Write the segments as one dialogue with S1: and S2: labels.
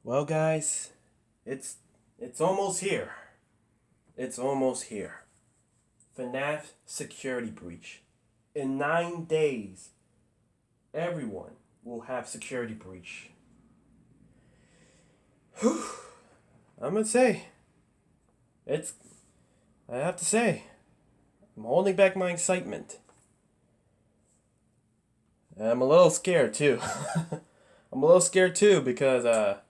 S1: Well, guys, it's it's almost here. It's almost here. FNAF Security Breach. In 9 days, everyone will have Security Breach. Whew. I'm gonna say, it's. I have to say, I'm holding back my excitement. And I'm a little scared too. I'm a little scared too because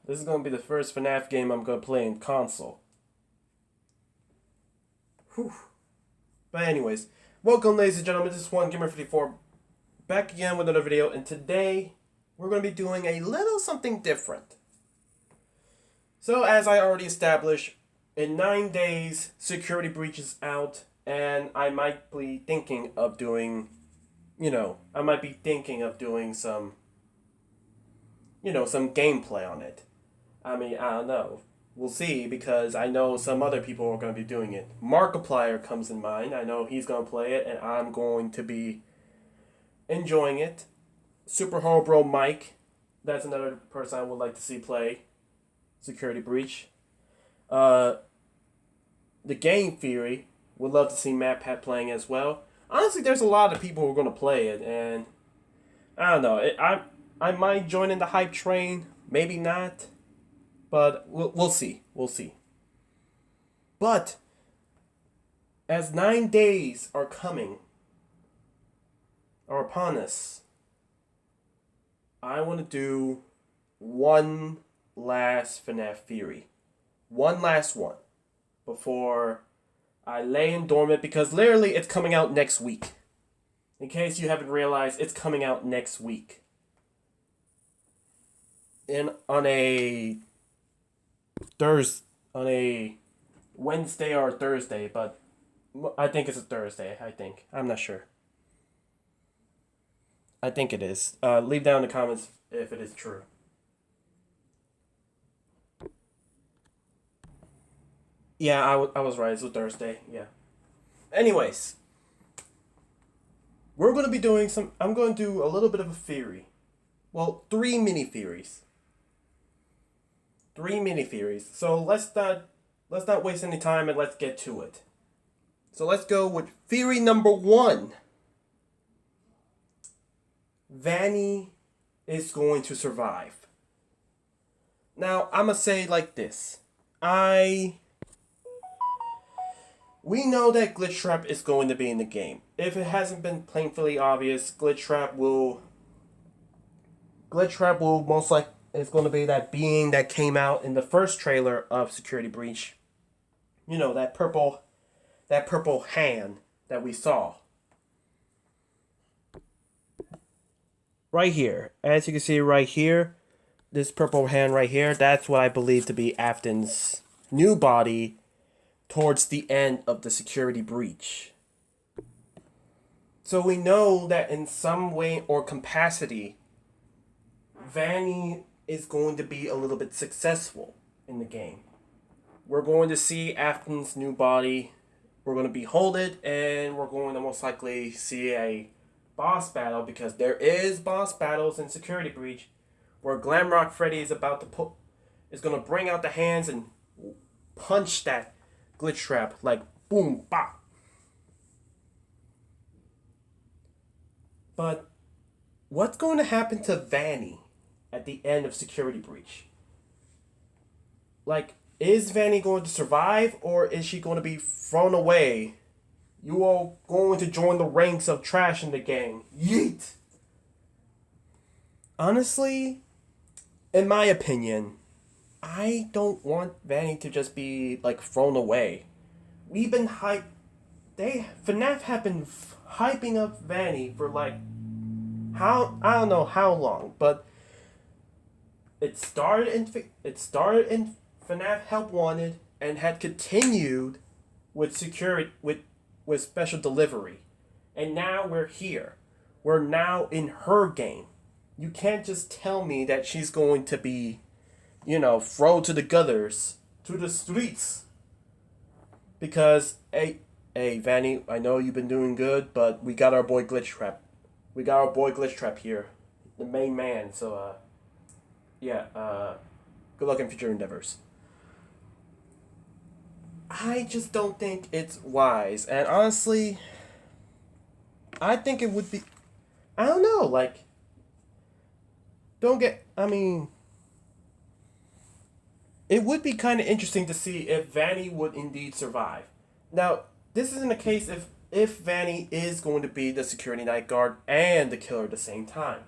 S1: this is gonna be the first FNAF game I'm gonna play in console. Whew. But anyways, welcome ladies and gentlemen, this is One Gamer 54 back again with another video, and today we're going to be doing a little something different. So as I already established, in 9 days Security Breach is out, and I might be thinking of doing, some, some gameplay on it. I mean, I don't know. We'll see, because I know some other people are going to be doing it. Markiplier comes in mind. I know he's going to play it, and I'm going to be enjoying it. Super Bro Mike, that's another person I would like to see play Security Breach. The Game Theory, would love to see Matt Pat playing as well. Honestly, there's a lot of people who are going to play it, and I don't know. I might join in the hype train, maybe not. But we'll see. We'll see. But as 9 days are upon us, I want to do one last FNAF theory. One last one. Before I lay in dormant, because literally it's coming out next week. In case you haven't realized, it's coming out next week. On a Wednesday or Thursday, but I think it's a Thursday. I'm not sure. I think it is. Leave down in the comments if it is true. Yeah, I was right. It's a Thursday. Yeah. Anyways, we're going to be doing some. I'm going to do a little bit of a theory. Well, three mini theories. So let's not waste any time, and let's get to it. So let's go with theory number one. Vanny is going to survive. Now, I'ma say like this. We know that Glitch Trap is going to be in the game. If it hasn't been painfully obvious, Glitch Trap will most likely is going to be that being that came out in the first trailer of Security Breach. You know, that purple hand that we saw. Right here. As you can see right here, this purple hand right here, that's what I believe to be Afton's new body towards the end of the Security Breach. So we know that in some way or capacity, Vanny is going to be a little bit successful in the game. We're going to see Afton's new body. We're going to behold it, and we're going to most likely see a boss battle, because there is boss battles in Security Breach where Glamrock Freddy is going to bring out the hands and punch that Glitch Trap like boom bop. But what's going to happen to Vanny at the end of Security Breach? Like, is Vanny going to survive, or is she going to be thrown away? You are going to join the ranks of trash in the gang. Yeet! Honestly, in my opinion, I don't want Vanny to just be, like, thrown away. We've been FNAF have been hyping up Vanny for, like, I don't know how long, but it started in FNAF Help Wanted, and had continued with with Special Delivery. And now we're here. We're now in her game. You can't just tell me that she's going to be, thrown to the gutters, to the streets. Because, hey, Vanny, I know you've been doing good, but we got our boy Glitch Trap. Here, the main man. So, yeah, Good luck in future endeavors. I just don't think it's wise. And honestly, I think it would be. I don't know. Like, don't get. I mean, it would be kind of interesting to see if Vanny would indeed survive. Now, this isn't a case if Vanny is going to be the security night guard and the killer at the same time.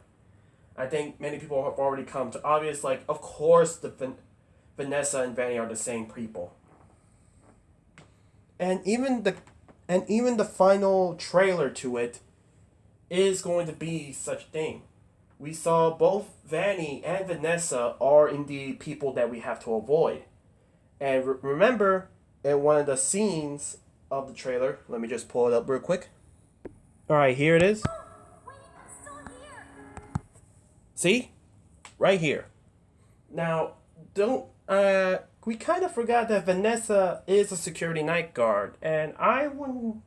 S1: I think many people have already come to obvious, like, of course Vanessa and Vanny are the same people. And even the final trailer to it is going to be such thing. We saw both Vanny and Vanessa are indeed people that we have to avoid. And remember, in one of the scenes of the trailer, let me just pull it up real quick. Alright, here it is.
S2: Wait, I'm still here.
S1: See? Right here. Now, don't we kind of forgot that Vanessa is a security night guard, and I wouldn't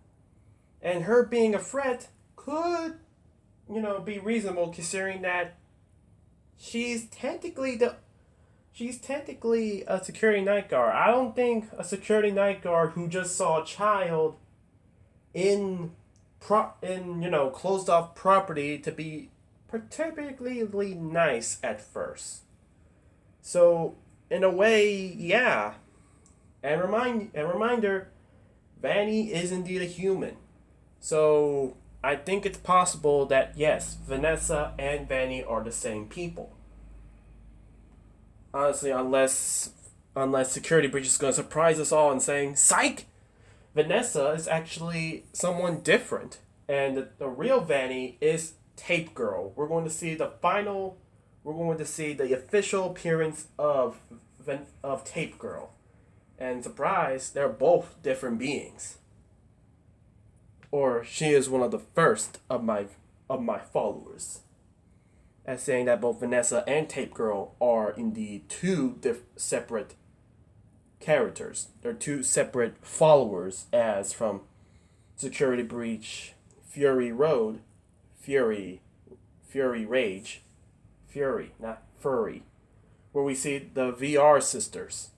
S1: and her being a threat could, be reasonable considering that she's technically a security night guard. I don't think a security night guard who just saw a child in closed off property to be particularly nice at first. So in a way, yeah. And reminder, Vanny is indeed a human. So I think it's possible that yes, Vanessa and Vanny are the same people. Honestly, unless Security Breach is going to surprise us all and saying, "Psych! Vanessa is actually someone different, and the real Vanny is Tape Girl." We're going to see the official appearance of Tape Girl, and surprise, they're both different beings. Or she is one of the first of my followers, as saying that both Vanessa and Tape Girl are indeed two separate characters. They're two separate followers, as from Security Breach, Fury Road, Fury Rage, Fury, not Furry, where we see the VR sisters.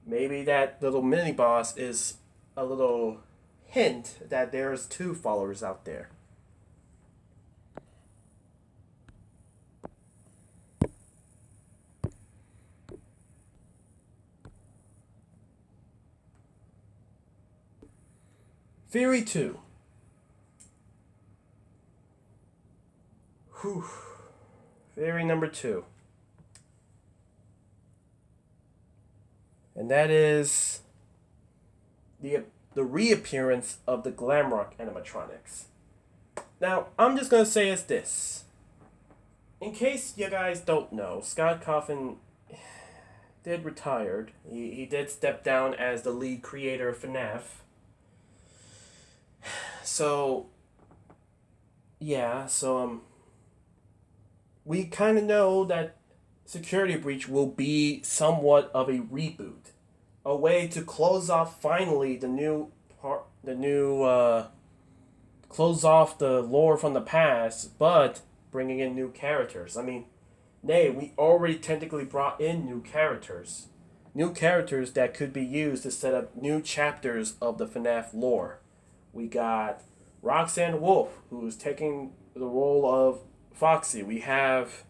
S1: Maybe that little mini boss is a little hint that there's two followers out there. Theory 2. Whew. Theory number 2. And that is the reappearance of the Glamrock animatronics. Now, I'm just going to say this. In case you guys don't know, Scott Cawthon did retired. He did step down as the lead creator of FNAF. So, yeah, we kind of know that Security Breach will be somewhat of a reboot, a way to close off finally close off the lore from the past, but bringing in new characters. I mean, we already technically brought in new characters that could be used to set up new chapters of the FNAF lore. We got Roxanne Wolf, who's taking the role of Foxy. We have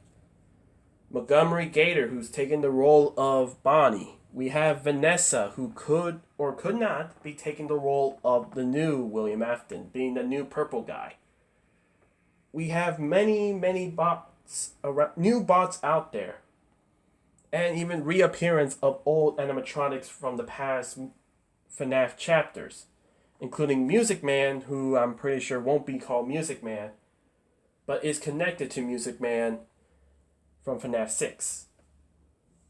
S1: Montgomery Gator, who's taking the role of Bonnie. We have Vanessa, who could or could not be taking the role of the new William Afton, being the new purple guy. We have many new bots out there, and even reappearance of old animatronics from the past FNAF chapters, including Music Man, who I'm pretty sure won't be called Music Man, but is connected to Music Man from FNAF 6.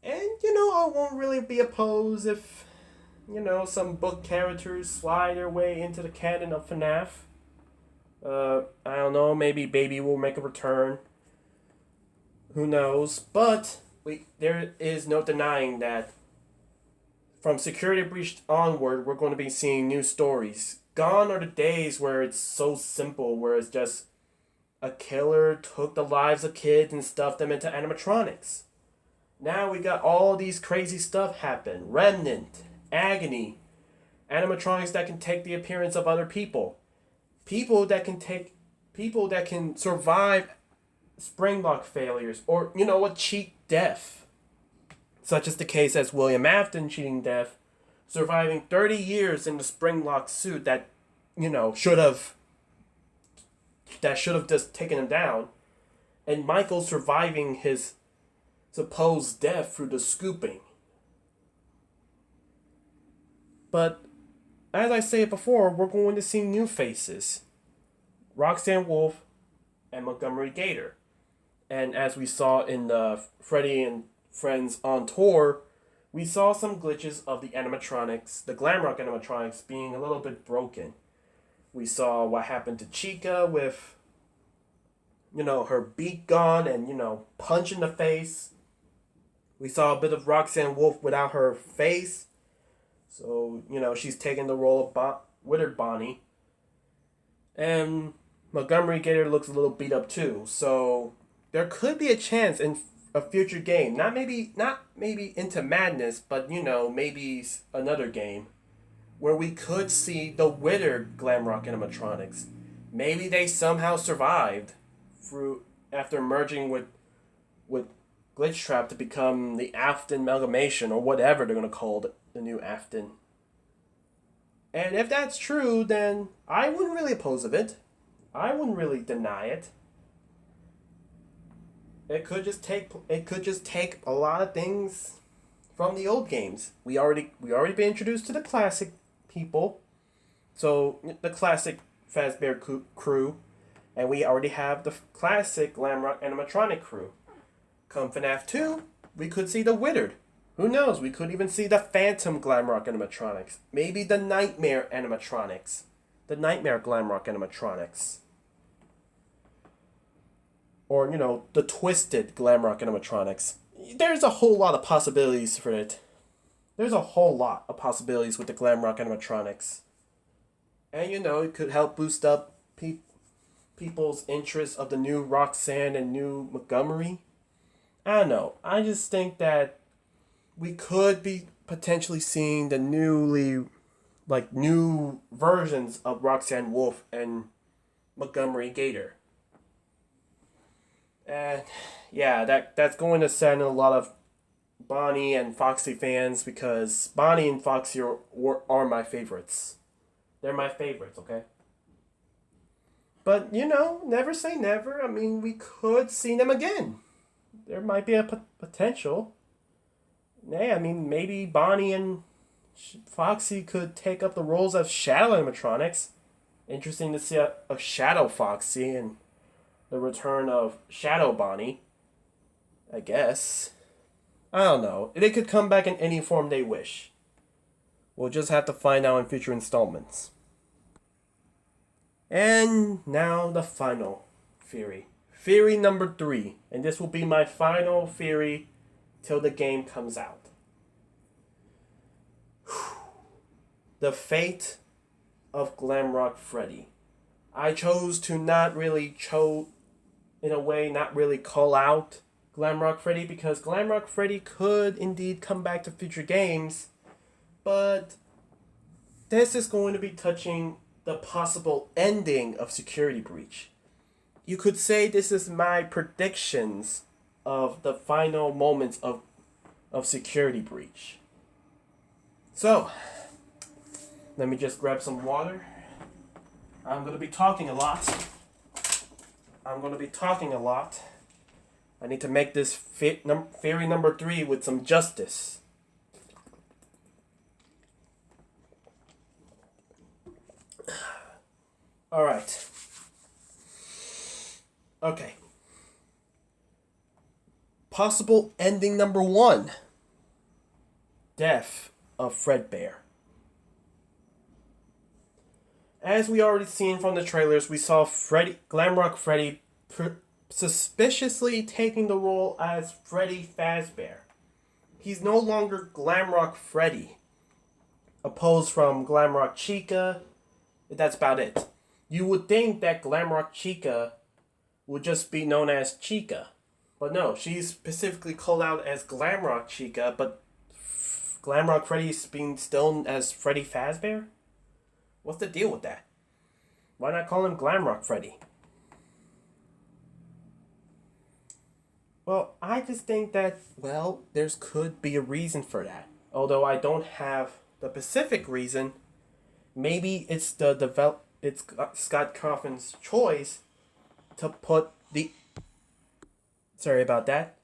S1: And, I won't really be opposed if, some book characters slide their way into the canon of FNAF. I don't know, maybe Baby will make a return. Who knows? But there is no denying that from Security Breach onward, we're going to be seeing new stories. Gone are the days where it's so simple, where it's just a killer took the lives of kids and stuffed them into animatronics. Now we got all these crazy stuff happen. Remnant, Agony, animatronics that can take the appearance of other people. People that can survive spring lock failures or cheat death. Such is the case as William Afton cheating death, surviving 30 years in the spring lock suit that should have just taken him down, and Michael surviving his supposed death through the scooping. But as I said before, we're going to see new faces. Roxanne Wolf and Montgomery Gator. And as we saw in the Freddy and Friends on tour, we saw some glitches of the animatronics, the Glamrock animatronics, being a little bit broken. We saw what happened to Chica with, her beak gone and, punch in the face. We saw a bit of Roxanne Wolf without her face. So, she's taking the role of Withered Bonnie. And Montgomery Gator looks a little beat up too. So, there could be a chance in a future game. Not maybe Into Madness, but, maybe another game. Where we could see the withered Glamrock animatronics. Maybe they somehow survived after merging with Glitchtrap to become the Afton amalgamation, or whatever they're going to call the new Afton. And if that's true, then I wouldn't really oppose of it. I wouldn't really deny it. It could just take a lot of things from the old games. We already been introduced to the classic people, so the classic Fazbear crew, and we already have the classic Glamrock animatronic crew. Come FNAF 2, we could see the Withered. Who knows? We could even see the Phantom Glamrock animatronics. Maybe the Nightmare animatronics. The Nightmare Glamrock animatronics. Or, the Twisted Glamrock animatronics. There's a whole lot of possibilities for it. There's a whole lot of possibilities with the Glamrock animatronics. And, it could help boost up people's interest of the new Roxanne and new Montgomery. I don't know. I just think that we could be potentially seeing the new versions of Roxanne Wolf and Montgomery Gator. And yeah, that's going to send a lot of Bonnie and Foxy fans, because Bonnie and Foxy are my favorites. They're my favorites, okay? But, never say never. I mean, we could see them again. There might be a potential. Yeah, I mean, maybe Bonnie and Foxy could take up the roles of Shadow animatronics. Interesting to see a Shadow Foxy and the return of Shadow Bonnie, I guess. I don't know. They could come back in any form they wish. We'll just have to find out in future installments. And now the final theory. Theory number 3. And this will be my final theory till the game comes out. The fate of Glamrock Freddy. I chose to not really call out Glamrock Freddy, because Glamrock Freddy could indeed come back to future games, but this is going to be touching the possible ending of Security Breach. You could say this is my predictions of the final moments of Security Breach. So, let me just grab some water. I'm going to be talking a lot. I need to make this theory number 3 with some justice. Alright. Okay. Possible ending number 1. Death of Fredbear. As we already seen from the trailers, we saw Glamrock Freddy suspiciously taking the role as Freddy Fazbear. He's no longer Glamrock Freddy. Opposed from Glamrock Chica. That's about it. You would think that Glamrock Chica would just be known as Chica. But no, she's specifically called out as Glamrock Chica, but Glamrock Freddy's being still as Freddy Fazbear? What's the deal with that? Why not call him Glamrock Freddy? Well, I just think that, well, there could be a reason for that. Although I don't have the specific reason, maybe it's it's Scott Cawthon's choice to put the. Sorry about that.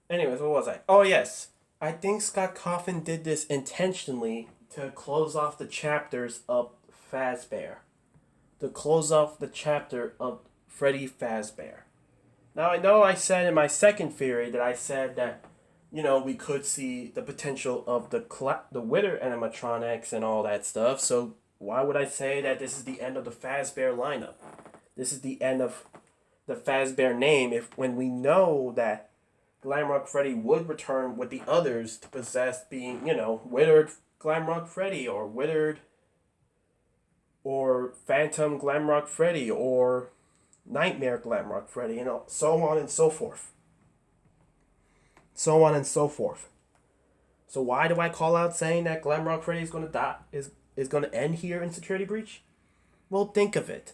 S1: Anyways, what was I? Oh yes, I think Scott Cawthon did this intentionally to close off the chapters of Fazbear, to close off the chapter of Freddy Fazbear. Now I know I said in my second theory that I said that, we could see the potential of the Wither animatronics and all that stuff. So why would I say that this is the end of the Fazbear lineup? This is the end of the Fazbear name if when we know that Glamrock Freddy would return with the others to possess being, Withered Glamrock Freddy or Withered or Phantom Glamrock Freddy or Nightmare Glamrock Freddy, so on and so forth. So on and so forth. So why do I call out saying that Glamrock Freddy is gonna die is gonna end here in Security Breach? Well, think of it.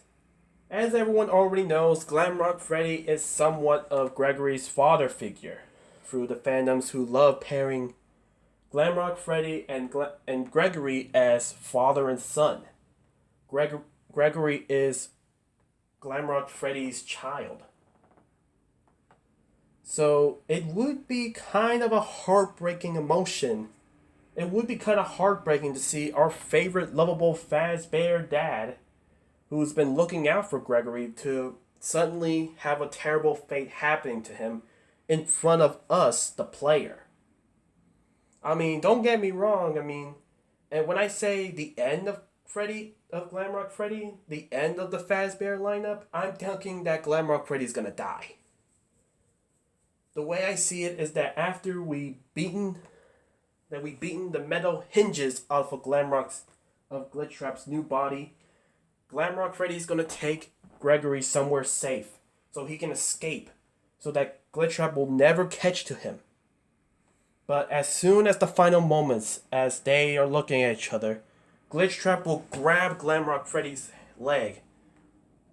S1: As everyone already knows, Glamrock Freddy is somewhat of Gregory's father figure, through the fandoms who love pairing Glamrock Freddy and Gregory as father and son. Gregory is Glamrock Freddy's child. So it would be kind of a heartbreaking emotion. It would be kind of heartbreaking to see our favorite lovable Fazbear dad, who's been looking out for Gregory, to suddenly have a terrible fate happening to him in front of us, the player. I mean, don't get me wrong. I mean, and when I say the end of Glamrock Freddy, the end of the Fazbear lineup, I'm thinking that Glamrock Freddy's gonna die. The way I see it is that after we've beaten the metal hinges off of Glitchtrap's new body, Glamrock Freddy's gonna take Gregory somewhere safe so he can escape, so that Glitchtrap will never catch to him. But as soon as the final moments, as they are looking at each other, Glitchtrap will grab Glamrock Freddy's leg,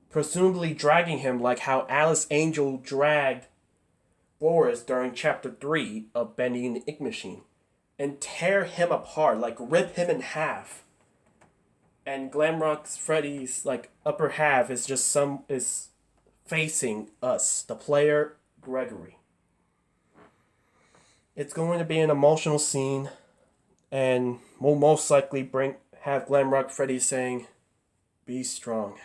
S1: presumably dragging him like how Alice Angel dragged Boris during Chapter 3 of Bendy and the Ink Machine, and tear him apart, like rip him in half. And Glamrock Freddy's upper half is is facing us, the player, Gregory. It's going to be an emotional scene, and will most likely have Glamrock Freddy saying, "Be strong.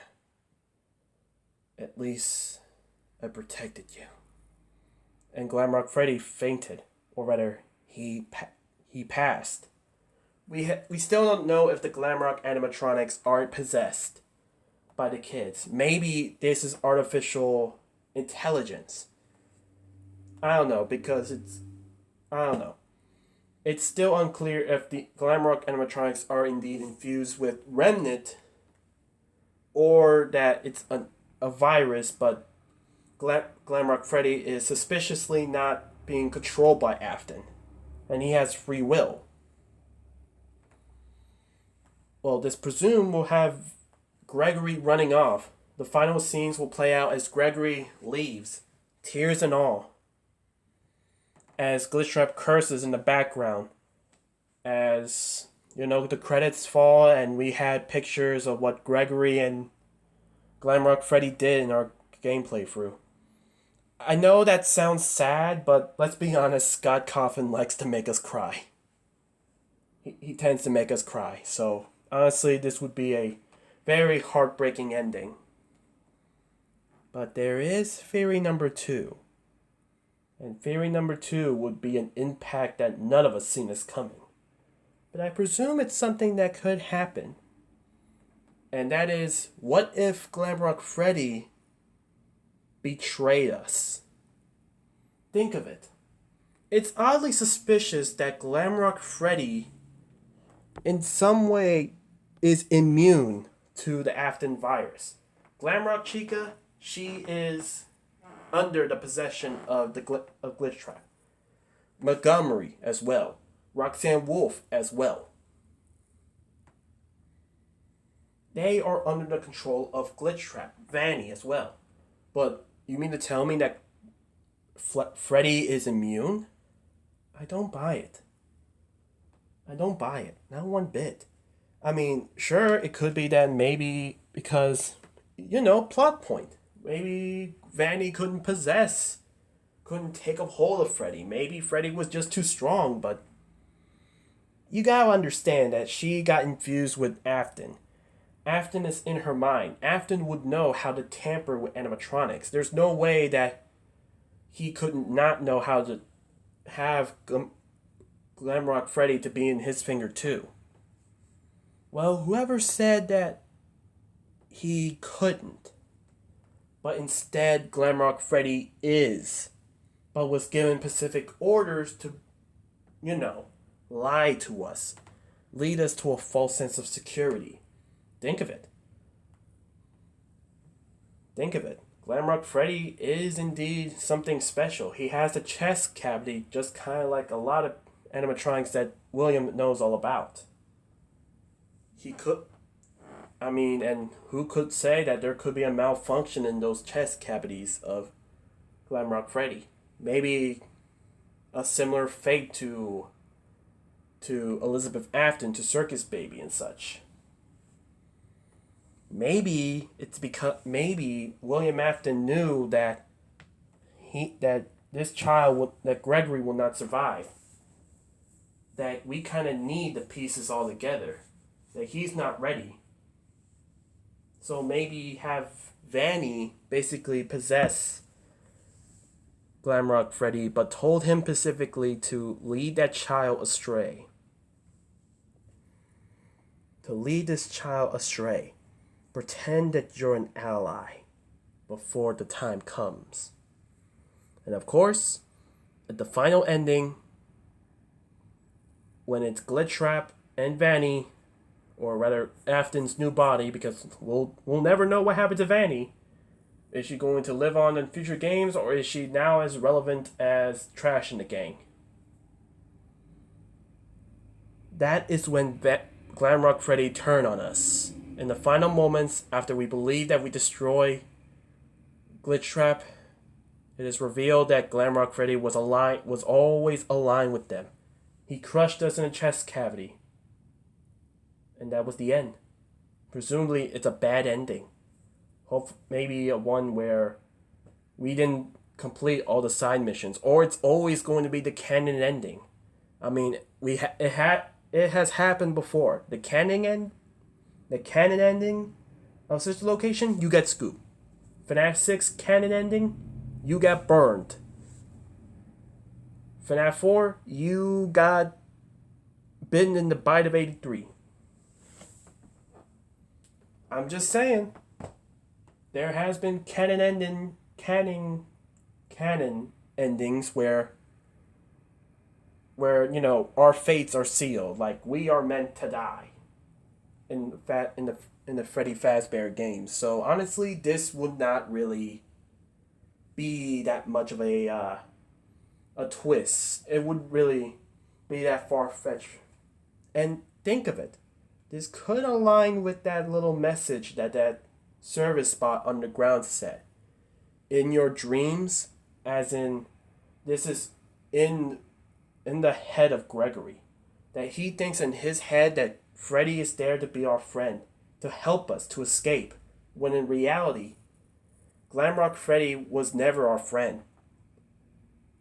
S1: At least I protected you." And Glamrock Freddy fainted, or rather, he passed. We still don't know if the Glamrock animatronics aren't possessed by the kids. Maybe this is artificial intelligence. I don't know, because I don't know. It's still unclear if the Glamrock animatronics are indeed infused with Remnant, or that it's a virus, but Glamrock Freddy is suspiciously not being controlled by Afton, and he has free will. Well, this presume will have Gregory running off. The final scenes will play out as Gregory leaves, tears and all, as Glitchtrap curses in the background, as the credits fall and we had pictures of what Gregory and Glamrock Freddy did in our gameplay through. I know that sounds sad, but let's be honest, Scott Cawthon likes to make us cry. He tends to make us cry, so honestly, this would be a very heartbreaking ending. But there is theory number 2. And theory number 2 would be an impact that none of us seen as coming. But I presume it's something that could happen. And that is, what if Glamrock Freddy betrayed us? Think of it. It's oddly suspicious that Glamrock Freddy, in some way, is immune to the Afton virus. Glamrock Chica, she is under the possession of of Glitchtrap. Montgomery as well. Roxanne Wolf as well. They are under the control of Glitchtrap. Vanny as well. But you mean to tell me that Freddy is immune? I don't buy it. I don't buy it. Not one bit. I mean, sure, it could be that maybe because, plot point. Maybe Vanny couldn't take a hold of Freddy. Maybe Freddy was just too strong, but you gotta understand that she got infused with Afton. Afton is in her mind. Afton would know how to tamper with animatronics. There's no way that he couldn't not know how to have Glamrock Freddy to be in his finger too. Well, whoever said that he couldn't, but instead Glamrock Freddy is, but was given specific orders to, lie to us, lead us to a false sense of security. Think of it. Think of it. Glamrock Freddy is indeed something special. He has a chest cavity just kind of like a lot of animatronics that William knows all about. And who could say that there could be a malfunction in those chest cavities of Glamrock Freddy? Maybe a similar fate to Elizabeth Afton, to Circus Baby and such. Maybe it's because William Afton knew that that Gregory will not survive. That we kind of need the pieces all together. That he's not ready. So maybe have Vanny basically possess Glamrock Freddy, but told him specifically to lead that child astray. To lead this child astray. Pretend that you're an ally before the time comes. And of course, at the final ending, when it's Glitchtrap and Vanny, or rather Afton's new body, because we'll never know what happened to Vanny. Is she going to live on in future games, or is she now as relevant as Trash in the gang? That is when Glamrock Freddy turned on us. In the final moments, after we believe that we destroy Glitchtrap, it is revealed that Glamrock Freddy was always aligned with them. He crushed us in the chest cavity. And that was the end. Presumably, it's a bad ending. Maybe a one where we didn't complete all the side missions, or it's always going to be the canon ending. I mean, it has happened before. The canon ending of such a location, you get scooped. FNAF 6 canon ending, you got burned. FNAF 4, you got bitten in the bite of 83. I'm just saying, there has been canon endings where our fates are sealed, like we are meant to die in the Freddy Fazbear games. So honestly, this would not really be that much of a twist. It would really be that far-fetched. And think of it. This could align with that little message that service spot underground said. In your dreams, as in, this is in the head of Gregory. That he thinks in his head that Freddy is there to be our friend, to help us, to escape. When in reality, Glamrock Freddy was never our friend.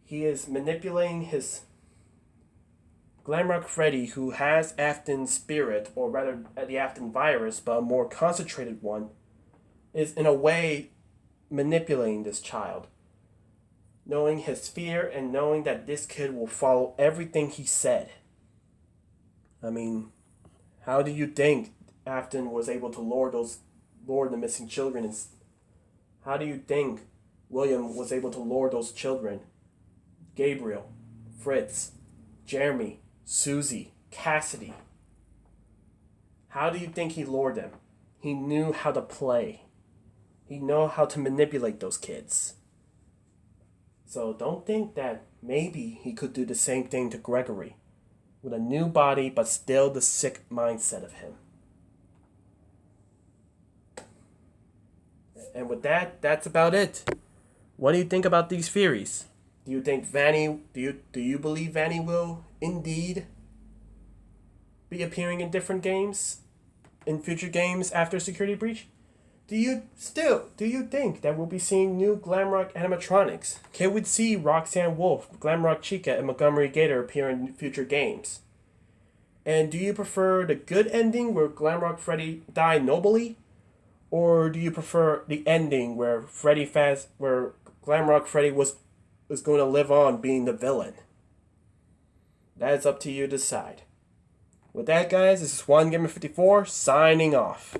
S1: He is manipulating his Glamrock Freddy, who has Afton's spirit, or rather the Afton virus, but a more concentrated one, is in a way manipulating this child. Knowing his fear and knowing that this kid will follow everything he said. I mean, how do you think Afton was able to lure the missing children? How do you think William was able to lure those children? Gabriel, Fritz, Jeremy, Susie, Cassidy. How do you think he lured them? He knew how to play. He knew how to manipulate those kids. So don't think that maybe he could do the same thing to Gregory, with a new body but still the sick mindset of him. And with that, that's about it. What do you think about these theories? Do you think Vanny? Do you believe Vanny will indeed be appearing in different games, in future games after Security Breach? Do you think that we'll be seeing new Glamrock animatronics? Can we see Roxanne Wolf, Glamrock Chica, and Montgomery Gator appear in future games? And do you prefer the good ending where Glamrock Freddy died nobly? Or do you prefer the ending where where Glamrock Freddy was going to live on being the villain? That's up to you to decide. With that, guys, this is One Gamer 54 signing off.